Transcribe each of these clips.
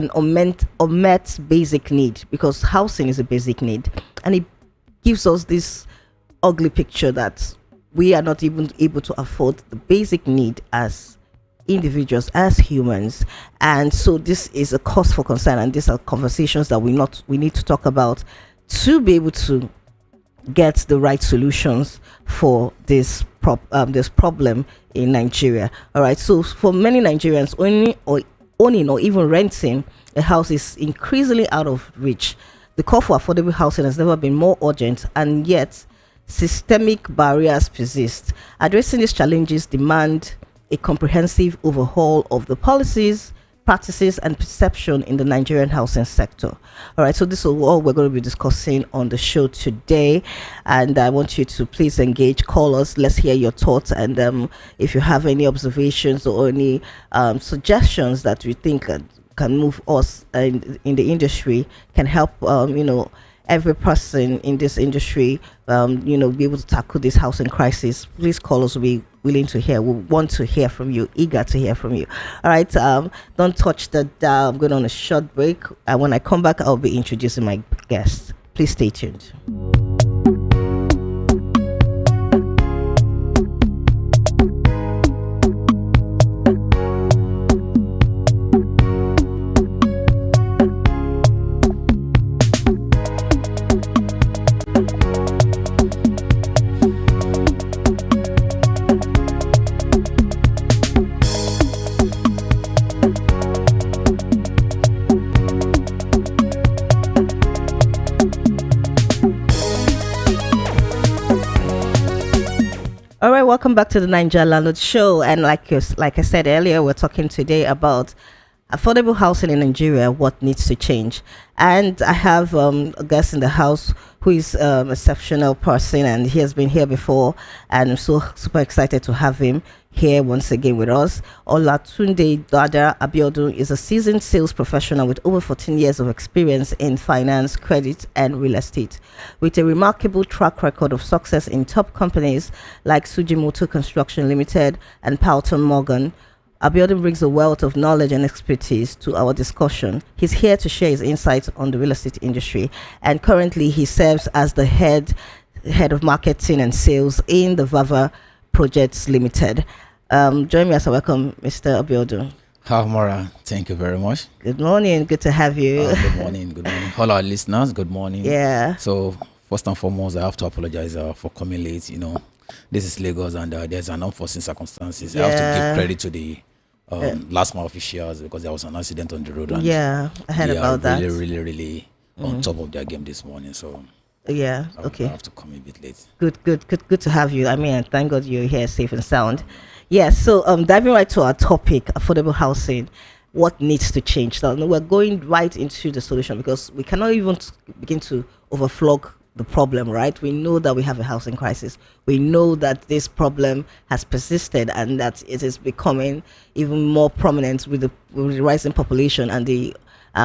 an unmet basic need, because housing is a basic need, and it gives us this ugly picture that we are not even able to afford the basic need as individuals, as humans. And so this is a cause for concern, and these are conversations that we need to talk about to be able to get the right solutions for this problem in Nigeria. All right. So for many Nigerians, owning or even renting a house is increasingly out of reach. The call for affordable housing has never been more urgent, and yet systemic barriers persist. Addressing these challenges demand a comprehensive overhaul of the policies, practices, and perception in the Nigerian housing sector. All right, so this is all we're going to be discussing on the show today, and I want you to please engage, call us, let's hear your thoughts, and if you have any observations or any suggestions that you think can move us in the industry, can help every person in this industry be able to tackle this housing crisis, please call us. We'll be willing to hear. We want to hear from you, eager to hear from you. All right, don't touch the dial. I'm going on a short break, and when I come back I'll be introducing my guests. Please stay tuned. All right, welcome back to the Niger Landlord Show. And like I said earlier, we're talking today about affordable housing in Nigeria, what needs to change. And I have a guest in the house who is an exceptional person, and he has been here before, and I'm so super excited to have him here once again with us. Olatunde Dada Abiodun is a seasoned sales professional with over 14 years of experience in finance, credit, and real estate. With a remarkable track record of success in top companies like Sujimoto Construction Limited and Powelton Morgan, Abiodun brings a wealth of knowledge and expertise to our discussion. He's here to share his insights on the real estate industry, and currently he serves as the head of marketing and sales in the Vava Projects Limited. Join me as I welcome Mr. Abiodun. Hi, Mara. Thank you very much. Good morning. Good to have you. Good morning. Good morning. All our listeners, good morning. Yeah. So, first and foremost, I have to apologize for coming late. This is Lagos, and there's an unforeseen circumstances. I have to give credit to the last mile officials, because there was an accident on the road. And I heard about that. Really on top of their game this morning. So okay. I have to come a bit late. Good to have you. I mean, thank God you're here safe and sound. So diving right to our topic, affordable housing, what needs to change. Now we're going right into the solution, because we cannot even begin to overflog the problem, right? We know that we have a housing crisis. We know that this problem has persisted, and that it is becoming even more prominent with the rising population and the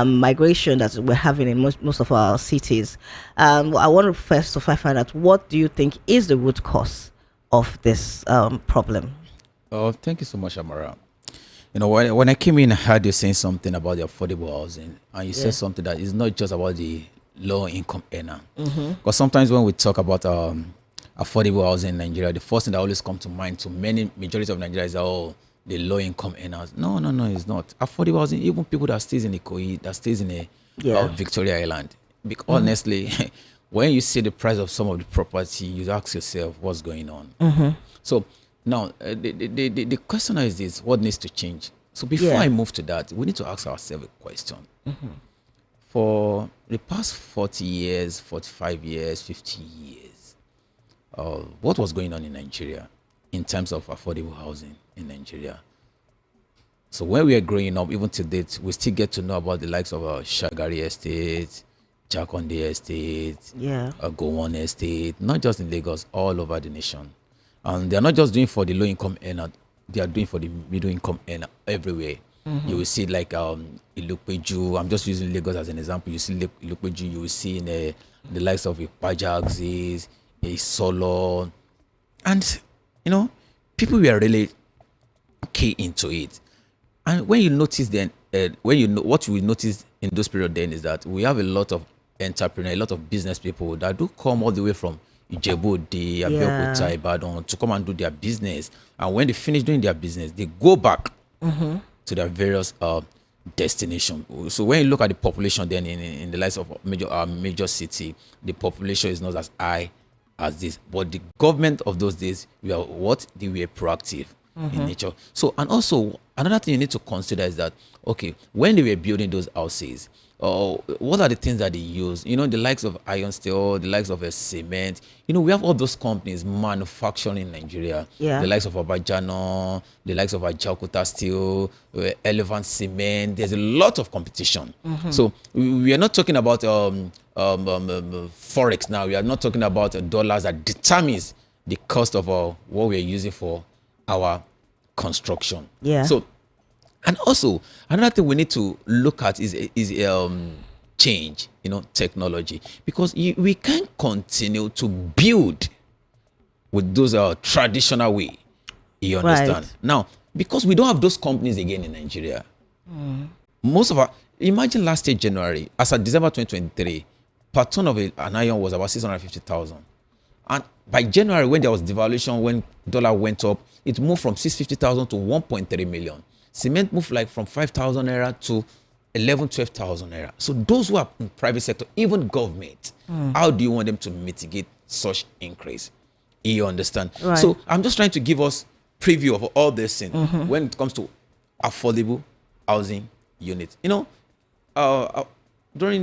migration that we're having in most of our cities. I want to first find out, what do you think is the root cause of this problem? Oh, thank you so much, Amara. When I came in, I heard you saying something about the affordable housing, and you said something that is not just about the low income earner. Because sometimes when we talk about affordable housing in Nigeria, the first thing that always comes to mind to majority of Nigerians is the low income earners. No, it's not. Affordable housing, even people that stays in Ikoyi, that stays in a Victoria Island. Because honestly, when you see the price of some of the property, you ask yourself what's going on. So now the question is this: what needs to change? So before I move to that, we need to ask ourselves a question. For the past 40 years, 45 years, 50 years, what was going on in Nigeria in terms of affordable housing in Nigeria? So when we are growing up, even to date, we still get to know about the likes of Shagari Estate, Jakonde Estate, Gowon Estate, not just in Lagos, all over the nation. And they're not just doing for the low income earner, they are doing for the middle income earner everywhere. You will see like Ilupeju. I'm just using Lagos as an example. You see Ilupeju, you will see in the likes of Ipajaxis, a Solo, and people were really key into it. And when you notice then when you know what we notice in those period then is that we have a lot of entrepreneurs, a lot of business people that do come all the way from Ijebu, Abeokuta, Ibadan to come and do their business. And when they finish doing their business, they go back to their various destination. So when you look at the population then in the likes of major city, the population is not as high as this. But the government of those days, they were proactive in nature. So, and also another thing you need to consider is that, okay, when they were building those houses, what are the things that they use? The likes of iron steel, the likes of a cement. We have all those companies manufacturing in Nigeria. Yeah. The likes of Abajano, the likes of Ajaokuta Steel, Elephant Cement. There's a lot of competition. So we are not talking about forex now. We are not talking about dollars that determines the cost of what we are using for our construction. Yeah. So, and also another thing we need to look at is change, technology, because we can't continue to build with those traditional way. You understand? Right. Now, because we don't have those companies again in Nigeria. Most of imagine last year January, as of December 2023, per ton of an iron was about 650,000. And by January, when there was devaluation, when dollar went up, it moved from 650,000 to 1.3 million. Cement moved like from 5,000 naira to 12,000 naira. So those who are in private sector, even government, how do you want them to mitigate such increase? You understand? Right. So I'm just trying to give us preview of all this thing when it comes to affordable housing units. During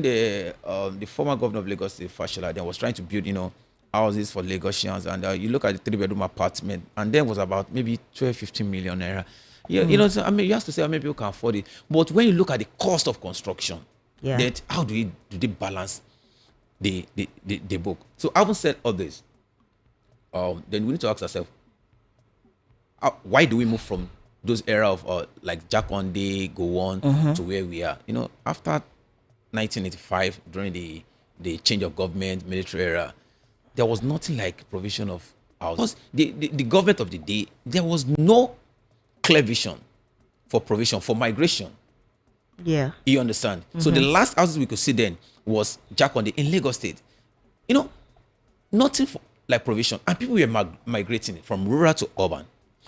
the former governor of Lagos, Fashola, then was trying to build, houses for Lagosians, and you look at the 3-bedroom apartment, and then was about maybe 12-15 million naira. Yeah, so, you have to say how many people can afford it. But when you look at the cost of construction, that how do they balance the book? So having said all this, then we need to ask ourselves, why do we move from those era of like Jakonde, Gowon to where we are? After 1985, during the change of government, military era, there was nothing like provision of houses. Because the government of the day, there was no clear vision for provision, for migration. Yeah. You understand? So the last houses we could see then was Jakonde in Lagos State. Nothing like provision. And people were migrating from rural to urban.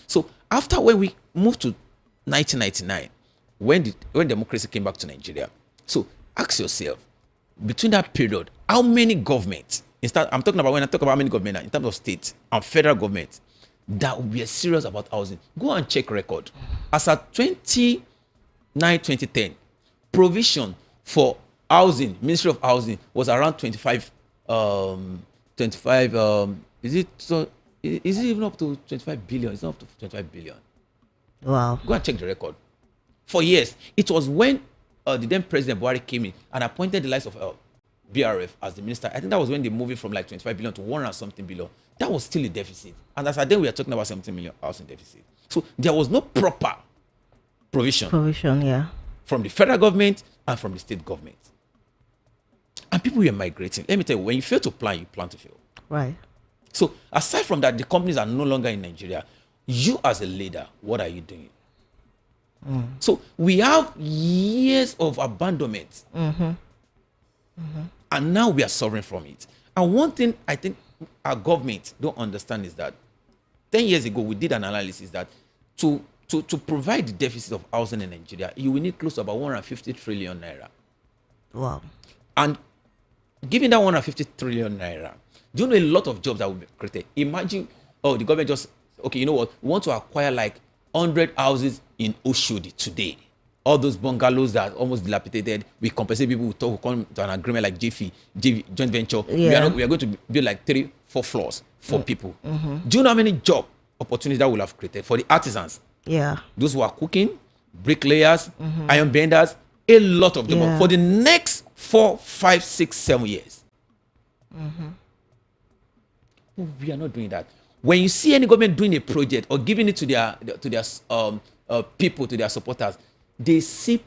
So after when we moved to 1999, when democracy came back to Nigeria, so ask yourself, between that period, how many governments, when I talk about how many government in terms of state and federal government, that we are serious about housing. Go and check record. As at 2010, provision for housing, Ministry of Housing, was around 25. Is it even up to 25 billion? It's not up to 25 billion. Wow. Go and check the record. For years, it was when the then President Buhari came in and appointed the likes of BRF as the minister. I think that was when they moved it from like 25 billion to 100 something billion. That was still a deficit. And as at then, we are talking about 17 million housing deficit. So there was no proper provision. Yeah. From the federal government and from the state government. And people were migrating. Let me tell you, when you fail to plan, you plan to fail. Right. So aside from that, the companies are no longer in Nigeria. You as a leader, what are you doing? So we have years of abandonment. And now we are suffering from it. And one thing I think our government don't understand is that 10 years ago, we did an analysis that to provide the deficit of housing in Nigeria, you will need close to about 150 trillion naira. Wow. And given that 150 trillion naira, do you know a lot of jobs that will be created? Imagine, the government just, okay, you know what? We want to acquire like 100 houses in Oshodi today. All those bungalows that are almost dilapidated, we compensate people who come to an agreement like JV, joint venture. Yeah. We are going to build like 3-4 floors for people. Do you know how many job opportunities that will have created for the artisans? Yeah. Those who are cooking, bricklayers, iron benders, a lot of them. Yeah. For the next 4, 5, 6, 7 years. We are not doing that. When you see any government doing a project or giving it to their people, to their supporters, they see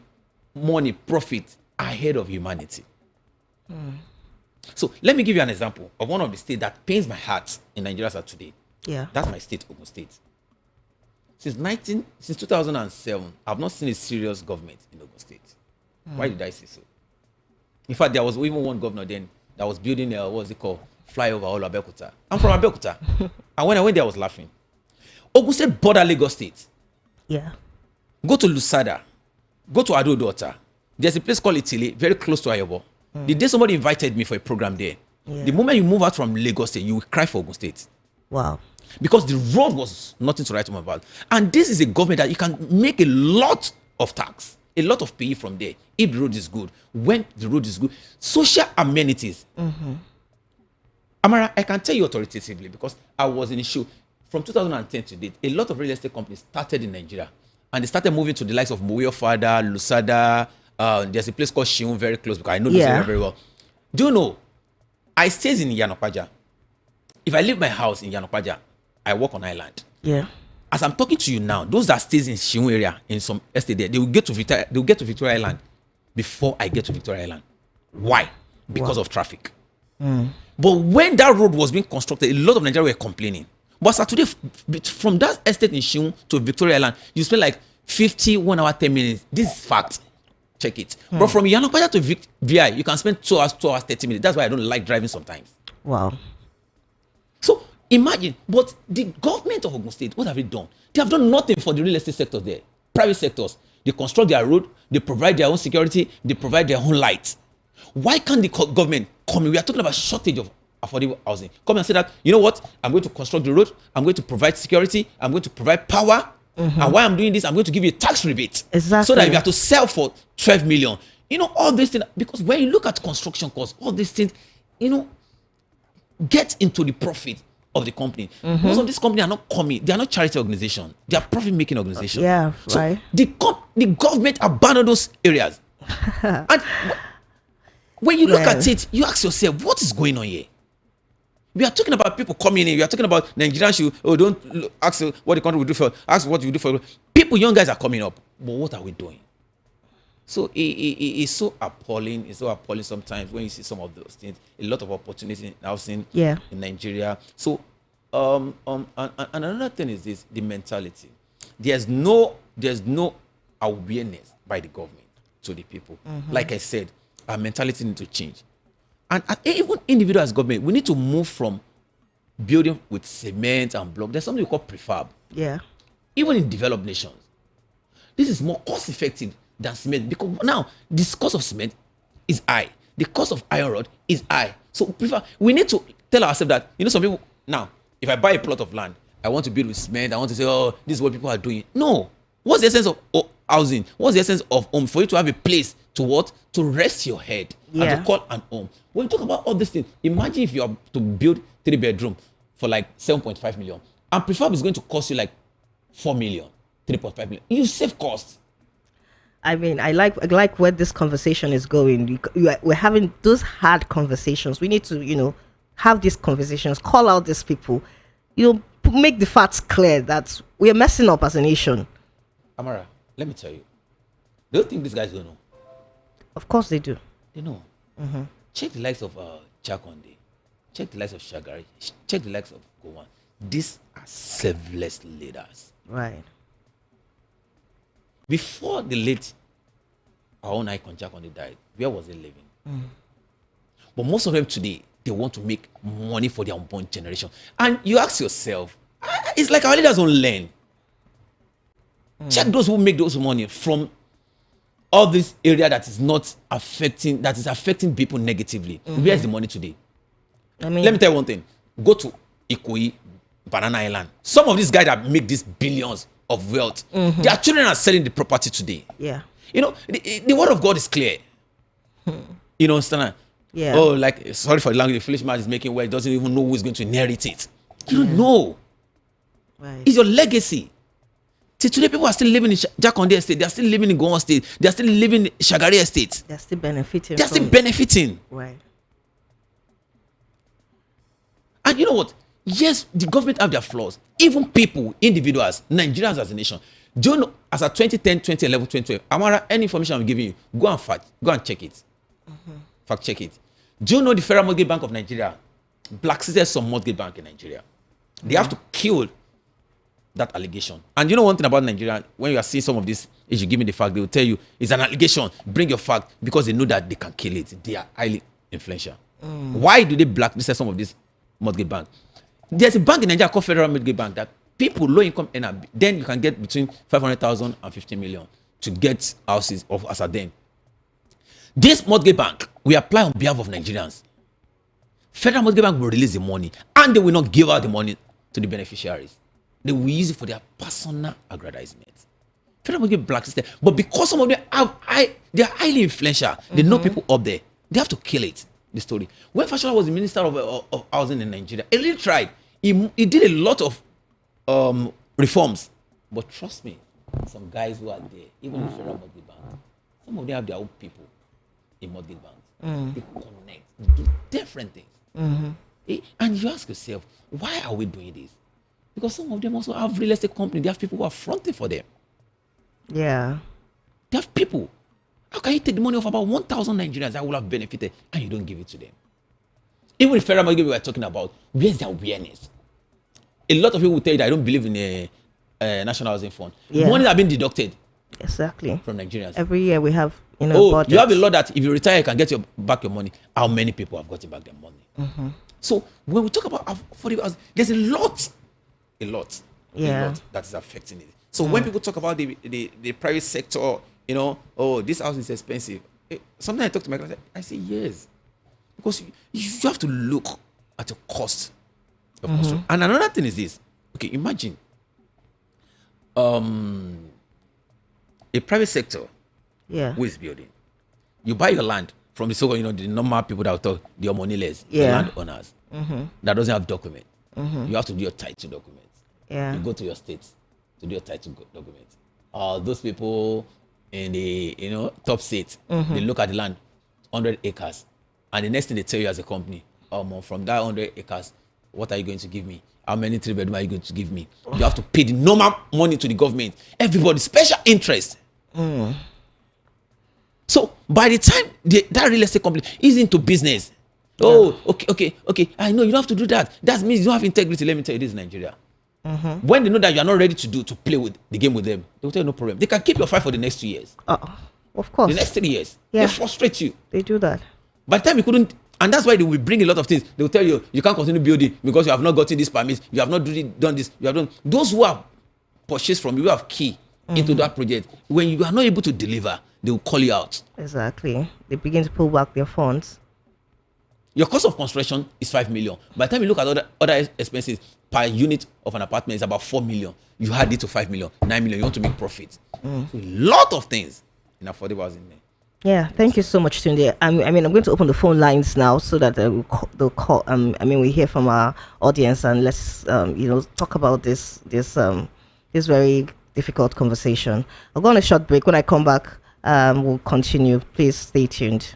money, profit ahead of humanity. So let me give you an example of one of the states that pains my heart in Nigeria as of today. Yeah. That's my state, Ogun State. since 2007, I've not seen a serious government in Ogun State. Why did I say so? In fact, there was even one governor then that was building what's it called? Flyover all Abeokuta. I'm from Abeokuta. And when I went there, I was laughing. Ogun State border Lagos State. Yeah. Go to Lusada. Go to Ado-Dota. There's a place called Itili, very close to Ayobo. The day somebody invited me for a program there, the moment you move out from Lagos State, you will cry for Ogun State. Wow. Because the road was nothing to write home about. And this is a government that you can make a lot of tax, a lot of pay from there, if the road is good, when the road is good. Social amenities. Amara, I can tell you authoritatively because I was in the show. From 2010 to date, a lot of real estate companies started in Nigeria. And they started moving to the likes of Moyo Fada, Lusada. There's a place called Shiun very close because I know this area very well. Do you know, I stays in Yanopaja. If I leave my house in Yanopaja, I walk on island. Yeah. As I'm talking to you now, those that stays in Shiun area, in some estate there, they will get to Victoria Island before I get to Victoria Island. Why? Because of traffic. But when that road was being constructed, a lot of Nigerians were complaining. But so today, from that estate in Shiun to Victoria Island, you spend like 1 hour, 10 minutes. This is fact. Check it. But from Yanopaja to VI, you can spend 2 hours, 30 minutes. That's why I don't like driving sometimes. Wow. So imagine, but the government of Ogun State, what have they done? They have done nothing for the real estate sector there. Private sectors. They construct their road, they provide their own security, they provide their own light. Why can't the government come in? We are talking about shortage of affordable housing. Come and say that, you know what? I'm going to construct the road, I'm going to provide security, I'm going to provide power. And while I'm doing this, I'm going to give you a tax rebate. Exactly. So that if you have to sell for 12 million, you know, all these things, because when you look at construction costs, all these things, you know, get into the profit of the company. Most of these companies are not coming, they are not charity organizations, they are profit-making organizations. Yeah, so right. The government abandoned those areas. And when you look at it, you ask yourself, what is going on here? We are talking about people coming in. We are talking about Nigerians. Don't ask what the country will do for. Ask what you do for. People, young guys are coming up. But what are we doing? So it's so appalling. It's so appalling sometimes when you see some of those things. A lot of opportunities now seen in Nigeria. So and another thing is this: the mentality. There's no awareness by the government to the people. Like I said, our mentality needs to change. And even individual as government, we need to move from building with cement and block. There's something we call prefab. Yeah. Even in developed nations, this is more cost effective than cement because now the cost of cement is high. The cost of iron rod is high. So we need to tell ourselves that, you know, some people now, if I buy a plot of land, I want to build with cement. I want to say, oh, this is what people are doing. No. What's the essence of housing? What's the essence of home? For you to have a place to what? To rest your head and to call an home. When you talk about all these things, imagine if you are to build 3-bedroom for like 7.5 million. And prefab is going to cost you like 4 million, 3.5 million. You save costs. I mean, I like where this conversation is going. We're having those hard conversations. We need to, you know, have these conversations, call out these people, you know, make the facts clear that we are messing up as a nation. Amara, let me tell you. Do you think these guys don't know? Of course they do. They know. Check the likes of Chakonde. Check the likes of Shagari. Check the likes of Gowan. These are selfless leaders. Right. Before the late, our own icon Chakonde died, where was he living? But most of them today, they want to make money for their unborn generation. And you ask yourself, it's like our leaders don't learn. Check those who make those money from all this area that is not affecting, that is affecting people negatively. Where's the money today? I mean, let me tell you one thing. Go to Ikoyi, Banana Island. Some of these guys that make these billions of wealth, their children are selling the property today. Yeah. You know, the word of God is clear. You know, understand? Yeah. Oh, like, sorry for the language, the foolish man is making where he doesn't even know who is going to inherit it. You don't know. Right. It's your legacy. See, today people are still living in Jakonde Estate. They are still living in Gowon State. They are still living in Shagari Estate. They are still benefiting. They are still benefiting. Right. And you know what? Yes, the government have their flaws. Even people, individuals, Nigerians as a nation. Do you know, as of 2010, 2011, 2012, Amara, any information I'm giving you, go and check it. Fact check it. Do you know the Federal Mortgage Bank of Nigeria blacklisted some mortgage bank in Nigeria? They have to kill that allegation. And you know one thing about Nigeria, when you are seeing some of this, if you give me the fact, they will tell you it's an allegation. Bring your fact, because they know that they can kill it. They are highly influential. Why do they blacklist some of these mortgage banks? There's a bank in Nigeria called Federal Mortgage Bank that people, low income earner, then you can get between 500,000 and 50 million to get houses of as a then. This mortgage bank, we apply on behalf of Nigerians. Federal Mortgage Bank will release the money, and they will not give out the money to the beneficiaries. They will use it for their personal aggrandizement. Federal Mortgage blacklisted, but because some of them they are highly influential, they know people up there, they have to kill it. The story. When Fashola was the Minister of Housing in Nigeria, he really tried. He did a lot of reforms, but trust me, some guys who are there, even in Federal Mortgage Bank, some of them have their own people in mortgage banks. They connect, do different things. And you ask yourself, why are we doing this? Because some of them also have real estate companies. They have people who are fronting for them. Yeah. They have people. How can you take the money of about 1,000 Nigerians that will have benefited and you don't give it to them? Even the federal mortgage we were talking about, where's their awareness? A lot of people will tell you that I don't believe in a national housing fund. Yeah. Money have been deducted Exactly. from Nigerians. Every year we have, budget. You have a law that if you retire, you can get back your money. How many people have gotten back their money? So when we talk about affordable housing, there's a lot that is affecting it. So when people talk about the private sector, this house is expensive. Sometimes I talk to my client, I say yes, because you have to look at the cost of construction. And another thing is this. Okay, imagine a private sector who is building. You buy your land from the so-called, the normal people that will talk, the moneyless, the landowners that doesn't have document. You have to do your title documents. Yeah. You go to your states to do your title documents. Those people in the top state, they look at the land, 100 acres, and the next thing they tell you as a company, from that 100 acres, what are you going to give me? How many 3-bedroom are you going to give me? You have to pay the normal money to the government. Everybody, special interest. So by the time that real estate company is into business, okay, I know you don't have to do that. That means you don't have integrity. Let me tell you, this is Nigeria. When they know that you are not ready to play with the game with them, they will tell you no problem. They can keep your file for the next 2 years. Of course. The next 3 years. Yeah. They frustrate you. They do that. By the time you couldn't, and that's why they will bring a lot of things. They will tell you, you can't continue building because you have not gotten this permit, you have not done this, you have done. Those who have purchased from you, who have key into that project, when you are not able to deliver, they will call you out. Exactly. They begin to pull back their funds. Your cost of construction is 5 million. By the time you look at other expenses per unit of an apartment, is about 4 million. You had it to 5 million, 9 million. You want to make profit. So a lot of things in affordable housing there. Yeah, thank you so much, Tunde. I'm going to open the phone lines now so that they'll call. We hear from our audience, and let's talk about this very difficult conversation. I'll go on a short break. When I come back, we'll continue. Please stay tuned.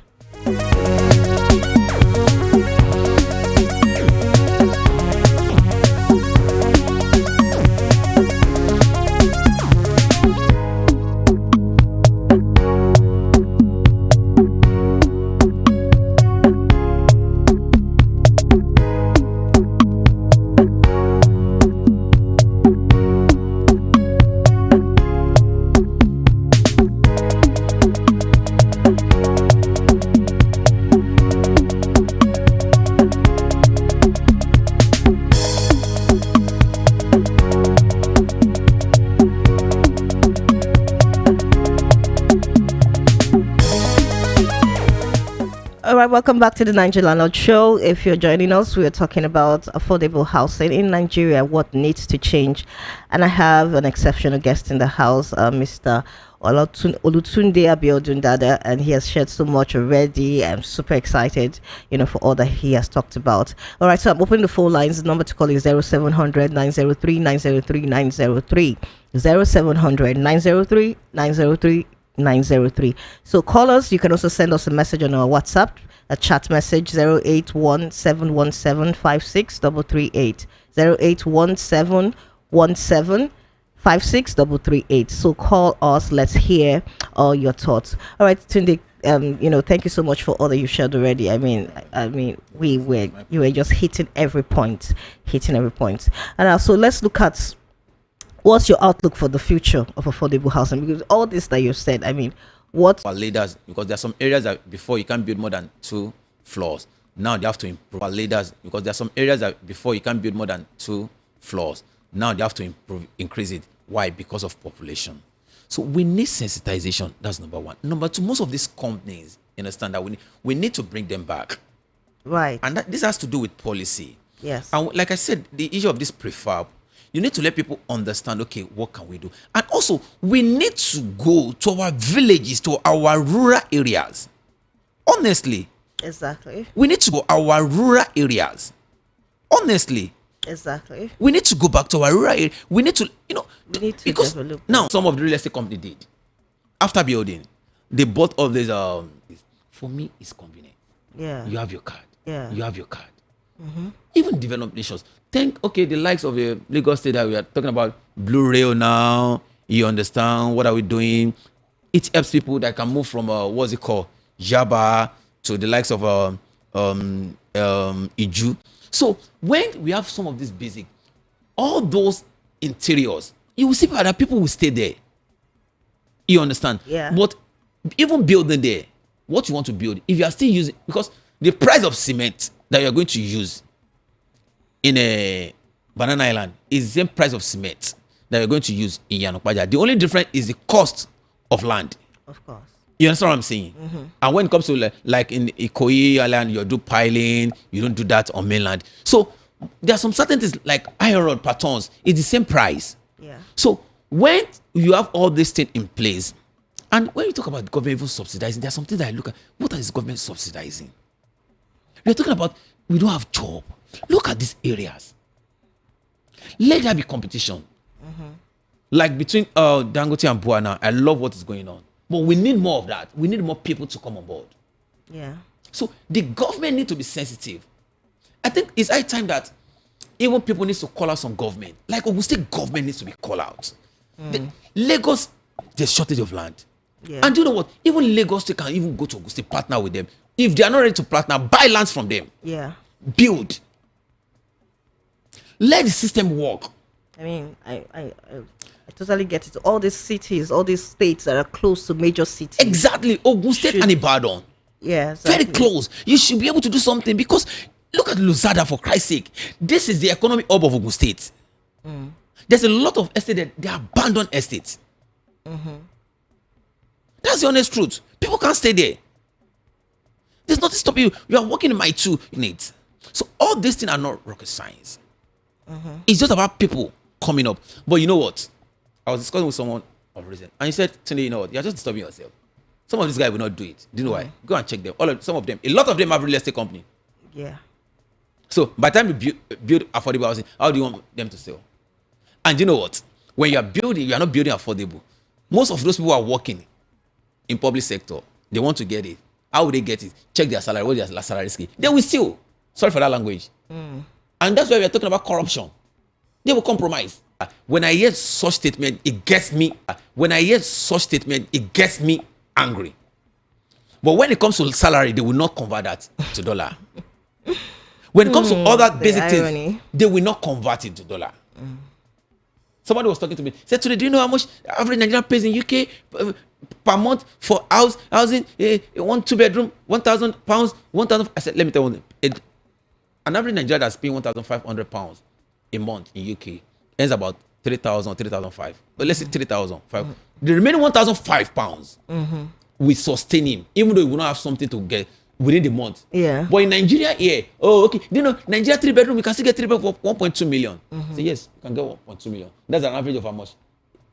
Welcome back to the Nigeria Landlord Show. If you're joining us, we are talking about affordable housing in Nigeria, what needs to change. And I have an exceptional guest in the house, Mr. Olutunde Abiodun Dada, and he has shared so much already. I'm super excited, for all that he has talked about. All right, so I'm opening the phone lines. The number to call is 0700 903 903 903. 0700 903 903 903. So call us. You can also send us a message on our WhatsApp, a chat message, 081-717-56338. 081-717-56338. So call us. Let's hear all your thoughts. All right, Tunde, thank you so much for all that you shared already. You were just hitting every point. And also let's look at What's your outlook for the future of affordable housing? Because all this that you said, I mean, what? Our leaders, because there are some areas that before you can't build more than 2 floors. Now they have to improve. Our leaders, because there are some areas that before you can't build more than 2 floors. Now they have to increase it. Why? Because of population. So we need sensitization. That's number one. Number two, most of these companies understand that we need to bring them back. Right. And this has to do with policy. Yes. And like I said, the issue of this prefab, you need to let people understand, okay, what can we do? And also, we need to go to our villages, to our rural areas. Honestly. Exactly. We need to go our rural areas. Honestly. Exactly. We need to go back to our rural area. We need to, we need to because develop. Now, some of the real estate company did. After building, they bought all these, for me, it's convenient. Yeah. You have your card. Yeah. You have your card. Even developed nations. The likes of the Lagos State that we are talking about, Blue Rail now. You understand what are we doing? It helps people that can move from what's it called, Jaba, to the likes of Iju. So when we have some of these basic, all those interiors, you will see that people will stay there. You understand? Yeah. But even building there, what you want to build, if you are still using, because the price of cement that you are going to use in a Banana Island is the same price of cement that you're going to use in Yanokpaja. The only difference is the cost of land. Of course. You understand what I'm saying? And when it comes to like in Ikoyi Island, you do piling, you don't do that on mainland. So there are some certain things like iron rod patterns, it's the same price. Yeah. So when you have all these things in place, and when you talk about the government even subsidizing, there's something that I look at. What is government subsidizing? We're talking about we don't have job. Look at these areas. Let there be competition. Like between Dangote and Buana, I love what is going on. But we need more of that. We need more people to come on board. Yeah. So the government need to be sensitive. I think it's high time that even people need to call out some government. Like Ogun State government needs to be called out. Lagos, there's shortage of land. Yeah. And you know what? Even Lagos State can even go to Ogun State, partner with them. If they are not ready to partner, buy lands from them. Yeah. Build. Let the system work. I mean, I totally get it. All these cities, all these states that are close to major cities. Exactly. Ogun State and Ibadan. Yeah, exactly. Very close. You should be able to do something because look at Luzada, for Christ's sake. This is the economic hub of Ogun State. There's a lot of estates that they are abandoned estates. That's the honest truth. People can't stay there. There's nothing stopping you. You are working in my 2 units. So all these things are not rocket science. It's just about people coming up. But you know what? I was discussing with someone of recent, and he said, Tunde, you know what? You're just disturbing yourself. Some of these guys will not do it. Do you know why? Go and check them. Some of them, a lot of them have real estate company. Yeah. So by the time you build affordable housing, how do you want them to sell? And you know what? When you are building, you are not building affordable. Most of those people are working in public sector. They want to get it. How will they get it? Check their salary. What is their salary scheme? They will steal. Sorry for that language. And that's why we are talking about corruption. They will compromise. When I hear such statement, it gets me. When I hear such statement, it gets me angry. But when it comes to salary, they will not convert that to dollar. When it comes to other basic things, they will not convert it to dollar. Somebody was talking to me. Said, "Today, do you know how much average Nigerian pays in UK per month for housing? 1 2-bedroom, £1,000, 1,000." I said, "Let me tell you, an average Nigerian that's paying £1,500 a month in UK earns about 3,000, 3,500. But let's say 3,005. The remaining £1,005 will sustain him, even though he will not have something to get within the month. Yeah. But in Nigeria, okay. Do you know Nigeria 3-bedroom? You can still get 3-bedroom for 1.2 million. So yes, you can get 1.2 million. That's an average of how much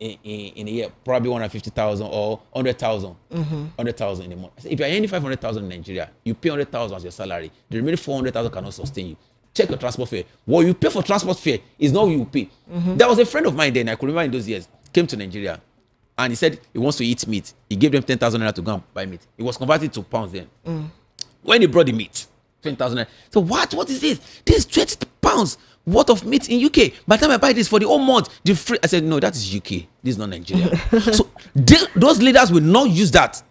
in a year? Probably 150,000 or 100,000. 100,000 in a month. If you are earning 500,000 in Nigeria, you pay 100,000 as your salary. The remaining 400,000 cannot sustain you. Check your transport fare. What you pay for transport fare is not what you pay. There was a friend of mine then, I could remember in those years, came to Nigeria. And he said he wants to eat meat. He gave them 10,000 naira to go and buy meat. It was converted to pounds then. When he brought the meat, 20,000 naira. So what is this? This is 20 pounds worth of meat in UK. By the time I buy this for the whole month, I said, no, that is UK. This is not Nigeria. So those leaders will not use that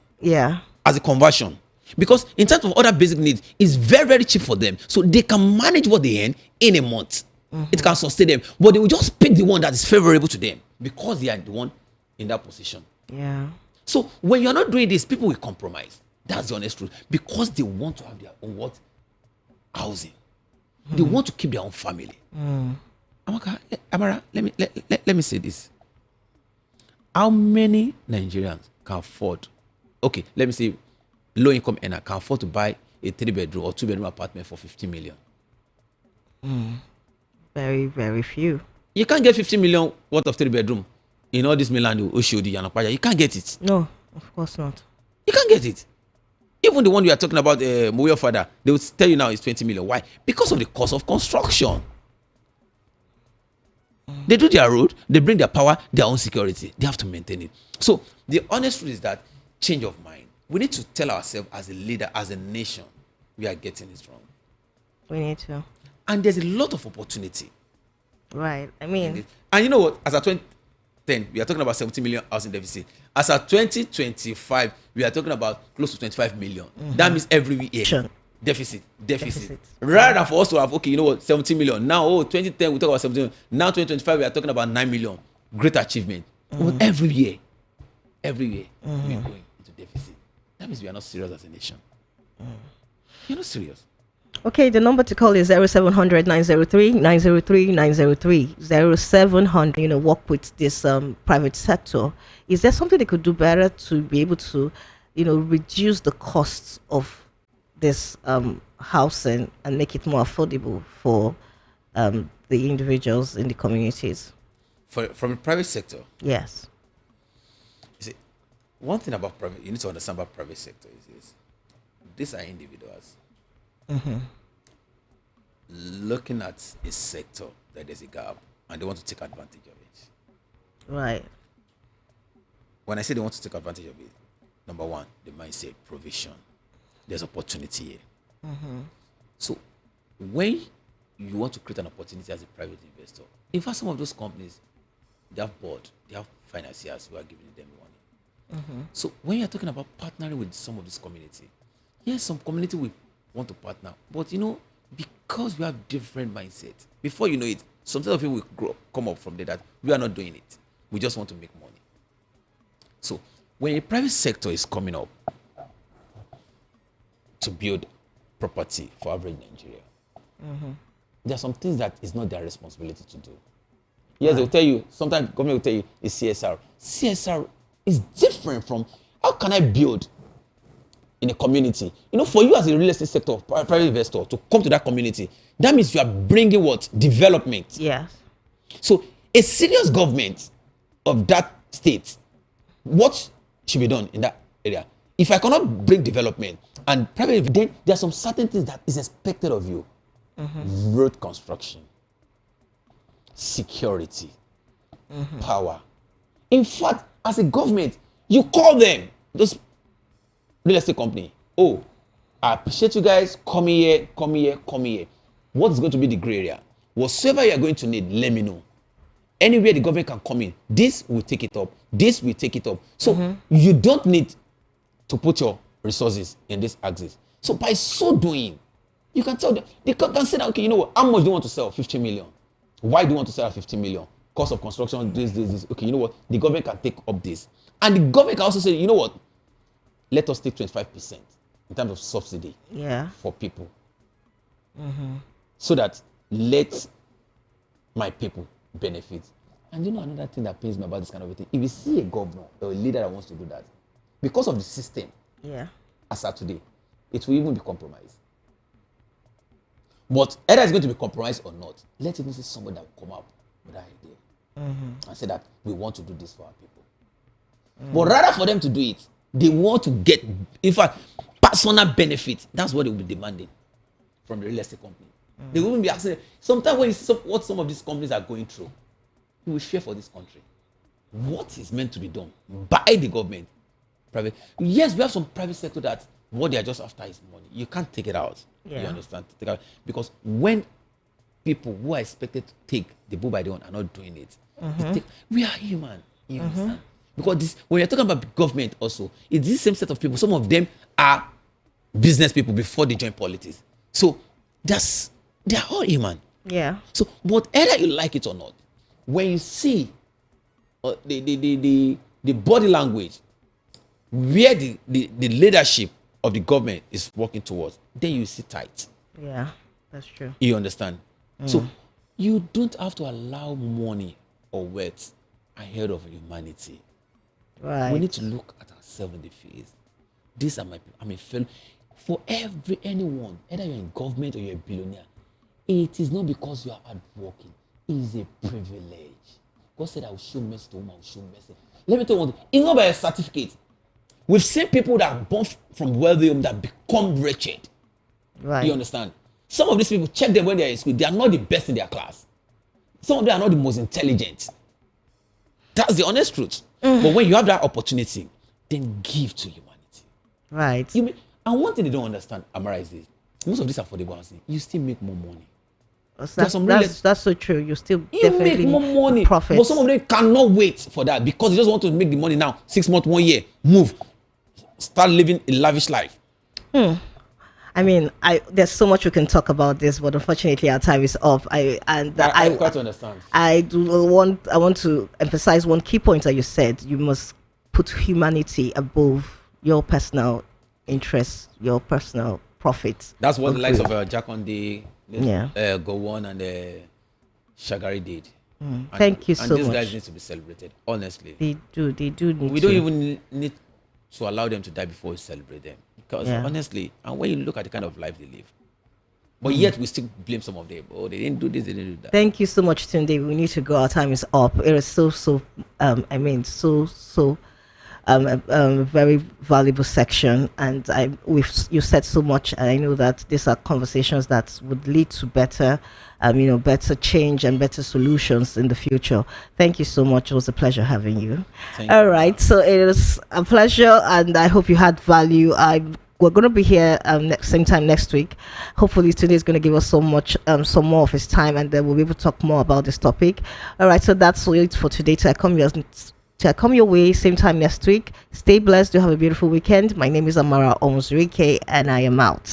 as a conversion. Because in terms of other basic needs, it's very, very cheap for them. So they can manage what they earn in a month. It can sustain them. But they will just pick the one that is favorable to them. because they are the one in that position. Yeah. So when you're not doing this, people will compromise. That's the honest truth. Because they want to have their own what? Housing. They want to keep their own family. Amaka, Amara, let me say this. How many Nigerians can afford, okay, let me say low income earner can afford to buy a 3-bedroom or 2-bedroom apartment for 50 million? Very, very few. You can't get 50 million worth of 3-bedroom in all this mainland Oshodi, Yanapaya. You can't get it. No, of course not. You can't get it. Even the one you are talking about, Moyo Father, they will tell you now it's 20 million. Why? Because of the cost of construction. They do their road, they bring their power, their own security. They have to maintain it. So the honest truth is that change of mind. We need to tell ourselves as a leader, as a nation, we are getting it wrong. We need to. And there's a lot of opportunity. Right. I mean, and you know what? As at 2010, we are talking about 70 million housing deficit. As at 2025, we are talking about close to 25 million. That means every year. Sure. Deficit. Rather than for us to have, okay, you know what, 70 million. Now, 2010, we talk about 70 million. Now, 2025, we are talking about 9 million. Great achievement. But every year, we are going into deficit. That means we are not serious as a nation. You're not serious. okay, the number to call is 0700 903 903 903 0700. Work with this private sector. Is there something they could do better to be able to, reduce the costs of this housing and make it more affordable for the individuals in the communities? From the private sector, Yes. you see, one thing about private, you need to understand about private sector is these are individuals looking at a sector that there's a gap and they want to take advantage of it. Right. When I say they want to take advantage of it, number one, the mindset, provision. There's opportunity here. So when you want to create an opportunity as a private investor, in fact, some of those companies, they have board, they have financiers who are giving them money. So when you're talking about partnering with some of this community, yes, some community will want to partner, but because we have different mindsets, before you know it, some set of people will come up from there that we are not doing it. We just want to make money. So when a private sector is coming up to build property for average Nigeria, there are some things that is not their responsibility to do. Yes, they'll tell you, sometimes government will tell you it's CSR. CSR is different from how can I build in a community? For you as a real estate sector, private investor, to come to that community, that means you are bringing what? Development. Yes. So a serious government of that state, what should be done in that area? If I cannot bring development and private, then there are some certain things that is expected of you. Road construction, security, power. In fact, as a government, you call them, those real estate company. Oh, I appreciate you guys. Come here. What is going to be the gray area? Whatsoever you are going to need, let me know. Anywhere the government can come in, this will take it up. This will take it up. So you don't need to put your resources in this axis. So by so doing, you can tell them, they can say that, okay, you know what, how much do you want to sell? 50 million. Why do you want to sell at 50 million? Cost of construction, this. Okay, you know what, the government can take up this. And the government can also say, you know what, let us take 25% in terms of subsidy for people. So that let my people benefit. And another thing that pains me about this kind of thing, if you see a governor or a leader that wants to do that, because of the system, as of today, it will even be compromised. But either it's going to be compromised or not, let even see somebody that will come up with that idea and say that we want to do this for our people. But rather for them to do it, they want to get, in fact, personal benefit. That's what they will be demanding from the real estate company. They will even be asking, sometimes when you see what some of these companies are going through, you will fear for this country. What is meant to be done by the government? Private. Yes, we have some private sector that what they are just after is money. You can't take it out. You understand? Take it out. Because when people who are expected to take the bull by the horn are not doing it, we are human. You understand? Because when you're talking about government also, it's this same set of people. Some of them are business people before they join politics. So they are all human. Yeah. So, but either you like it or not, when you see the body language where the leadership of the government is working towards, then you sit tight. Yeah, that's true. You understand? So you don't have to allow money or wealth ahead of humanity. Right. We need to look at ourselves in the face. These are my people. I'm a fellow. For anyone, either you're in government or you're a billionaire, it is not because you are hardworking. It is a privilege. God said, I will show mercy to whom I will show mercy. Let me tell you one thing. It's not by a certificate. We've seen people that are born from wealthy homes that become wretched. Right. You understand? Some of these people, check them when they're in school. They are not the best in their class. Some of them are not the most intelligent. That's the honest truth. But when you have that opportunity, then give to humanity. Right. And one thing they don't understand, Amara, is this. Most of these affordable housing, you still make more money. That's so true. You still You definitely make more money. profit. But some of them cannot wait for that because they just want to make the money now. 6 months, 1 year, move. Start living a lavish life. I mean, there's so much we can talk about this, but unfortunately our time is up. I quite understand. I want to emphasize one key point that you said. You must put humanity above your personal interests, your personal profits. That's what the likes of Jack on the Yeah. Gowon and Shagari did. And, Thank you so much. And these much. guys need to be celebrated, honestly. They do need We don't even need to allow them to die before we celebrate them. Because honestly, and when you look at the kind of life they live, but yet we still blame some of them. Oh, they didn't do this, they didn't do that. Thank you so much, Tunde. We need to go. Our time is up. It is so a very valuable section, and you said so much, and I know that these are conversations that would lead to better better change and better solutions in the future. Thank you so much. It was a pleasure having you. All right, so it was a pleasure, and I hope you had value. We're going to be here same time next week. Hopefully today is going to give us some more of his time, and then we'll be able to talk more about this topic. All right, so that's it for today. Till I come your way same time next week. Stay blessed. Do have a beautiful weekend. My name is Amara Omzurike, and I am out.